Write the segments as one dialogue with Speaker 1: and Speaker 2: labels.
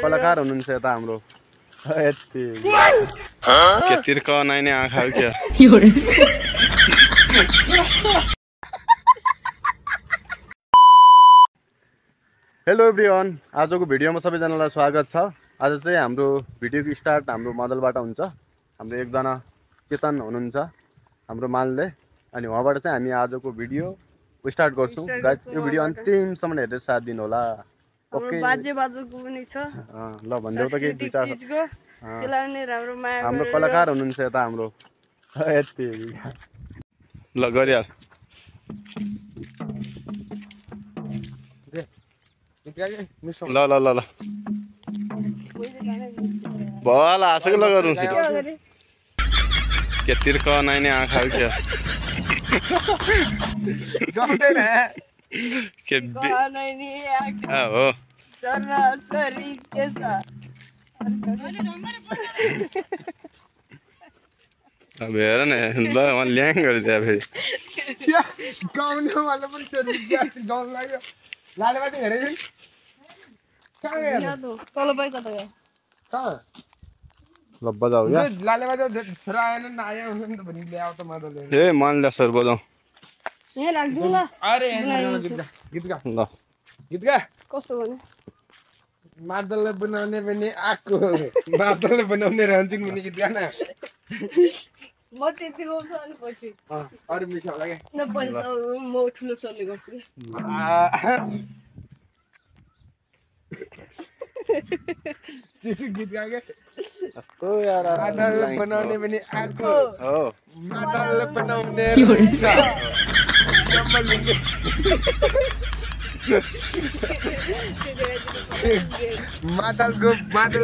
Speaker 1: कलाकार हुनुहुन्छ यता हाम्रो यति के तिर्क नाइने आँखा हो क्या हेलो एभ्रिवान आजको भिडियोमा सबैजनालाई स्वागत छ। आज चाहिँ हाम्रो भिडियोको स्टार्ट हाम्रो मदलबाट हुन्छ। हाम्रो एकजना चेतन हुनुहुन्छ हाम्रो मालले अनि उहाँबाट चाहिँ हामी आजको भिडियो स्टार्ट गर्छौं। गाइस यो भिडियो अन्तिमसम्म हेरेर साथ दिनु होला। ओके
Speaker 2: बाजे बाजुको पनि छ
Speaker 1: ल भन्देऊ त के दुई चार
Speaker 2: त्यसलाई नै राम्रो माया
Speaker 1: हाम्रो कलाकार हुनुहुन्छ यता हाम्रो यति ल गरिहाल ल ल ल ल भल हाँसेको लगाउनु के तिर्क नाइने आँखा हो क्या के हो अब हेर न ल ल्याङ गरिदियो फेरि
Speaker 3: गाउनेवाला पनि गाउनु लाग्यो लालेबाटै हेरेँ
Speaker 1: ल बजाऊ या
Speaker 3: लालेबाटै छोरा आएन नि आयो नि त भनि ल्याउ त मजाले
Speaker 1: ए मनले सर बजाऊ
Speaker 2: यहाँ राख्दिनु ल
Speaker 3: अरे गीत गा
Speaker 1: ल
Speaker 3: गीत गा
Speaker 2: कस्तो भने
Speaker 3: मादलले बनाउने पनि आको मादलले बनाउने रहन्छन् पनि गीत गा न
Speaker 2: म त्यति गाउँछु अनि पछि
Speaker 3: अरू मिठो होला के
Speaker 2: न पहिले त म ठुलो सरले गर्छु
Speaker 3: गीत गा के
Speaker 1: कस्तो यार
Speaker 3: मादलले बनाउने पनि आको
Speaker 1: हो
Speaker 3: मादलले बनाउने मादलको मादल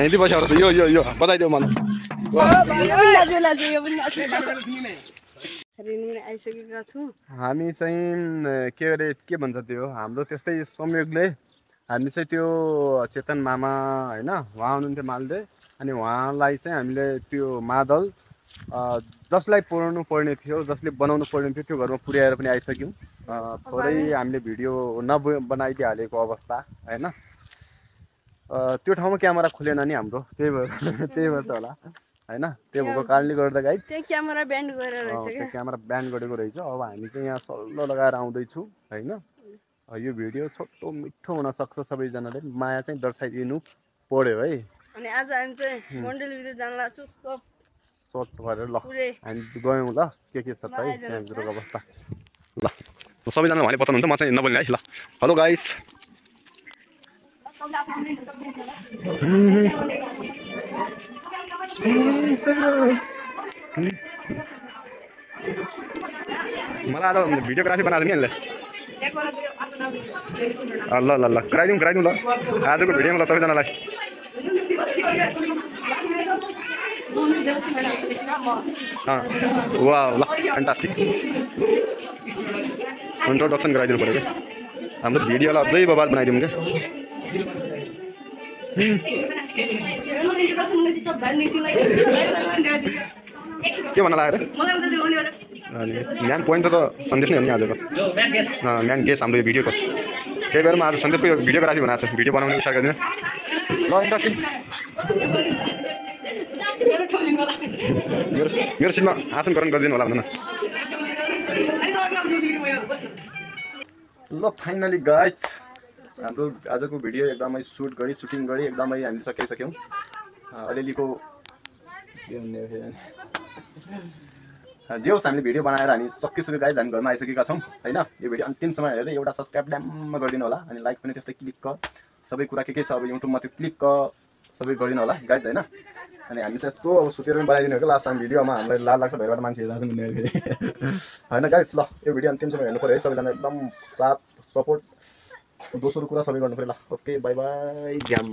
Speaker 1: यहीँ बसेर यो यो यो बजाइदेऊ मन
Speaker 2: आइसकेका छु।
Speaker 1: हामी चाहिँ के अरे के भन्छ त्यो हाम्रो त्यस्तै संयोगले हामी चाहिँ त्यो चेतन मामा होइन उहाँ हुनुहुन्थ्यो मालदे अनि उहाँलाई चाहिँ हामीले त्यो मादल जसलाई पुर्याउनु पर्ने थियो जसले बनाउनु पर्ने थियो त्यो घरमा पुर्याएर पनि आइसक्यौँ। थोरै हामीले भिडियो बनाइदिइहालेको अवस्था होइन त्यो ठाउँमा क्यामेरा खुलेन नि हाम्रो त्यही भएर त होला होइन त्यो भएको कारणले गर्दा गाइड
Speaker 2: त्यही क्यामेरा ब्यान्ड गरेर रहेछ
Speaker 1: त्यो क्यामेरा ब्यान गरेको रहेछ। अब हामी चाहिँ यहाँ सल्लो लगाएर आउँदैछौँ होइन यो भिडियो छोटो मिठो हुनसक्छ सबैजनाले माया चाहिँ दर्शाइदिनु पर्यो है।
Speaker 2: अनि आज हामी चाहिँ मण्डलीभित्र जान लाग्छु सब
Speaker 1: सर्ट गरेर ल हामी गयौँ ल के छ त है त्यहाँभित्रको अवस्था ल सबैजना उहाँले बताउनुहुन्छ म चाहिँ नबोल्ने है ल हेलो गाइस मलाई आज भिडियोग्राफी बनाएको नि यसले ल ल ल कराइदिउँ ल आजको भिडियोमा ल सबैजनालाई वा ल फ्यान्टास्टिक इन्ट्रोडक्सन गराइदिनु पऱ्यो क्या हाम्रो भिडियोलाई अझै बबाल बनाइदिउँ क्या के भन्न लाग्यो अनि म्यान पोइन्ट त सन्देश नै हो नि आजको म्यान गेस हाम्रो यो भिडियोको त्यही भएर म आज सन्देशको यो भिडियोग्राफी बनाएको छु भिडियो बनाउने स्टार्ट गरिदिनु ल इन्ट्रेस्टिङ मेरो सिटमा आसन ग्रहण गरिदिनु होला भन न ल फाइनली गाइज हाम्रो आजको भिडियो एकदमै सुटिङ गरी एकदमै हामीले सकिसक्यौँ। अलिअलिको जे होस् हामीले भिडियो बनाएर हामी सकिसक्यो गाइज हामी घरमा आइसकेका छौँ होइन। यो भिडियो अन्तिमसम्म हेरेर एउटा सब्सक्राइब ड्याममा गरिदिनु होला अनि लाइक पनि त्यस्तै क्लिक सबै कुरा के छ अब युट्युबमा त्यो क्लिक सबै गरिदिनु होला गाइज होइन। अनि हामी चाहिँ यस्तो अब सुतेर पनि बनाइदिनु हो कि लास्ट टाइम भिडियोमा हामीलाई लाज लाग्छ भइबाट मान्छे जान्छ नि फेरि होइन गाइज ल यो भिडियो अन्तिमसम्म हेर्नु पऱ्यो है सबैजना एकदम साथ सपोर्ट दोस्रो कुरा सबै गर्नु पऱ्यो ल ओके बाई बाई ज्याम।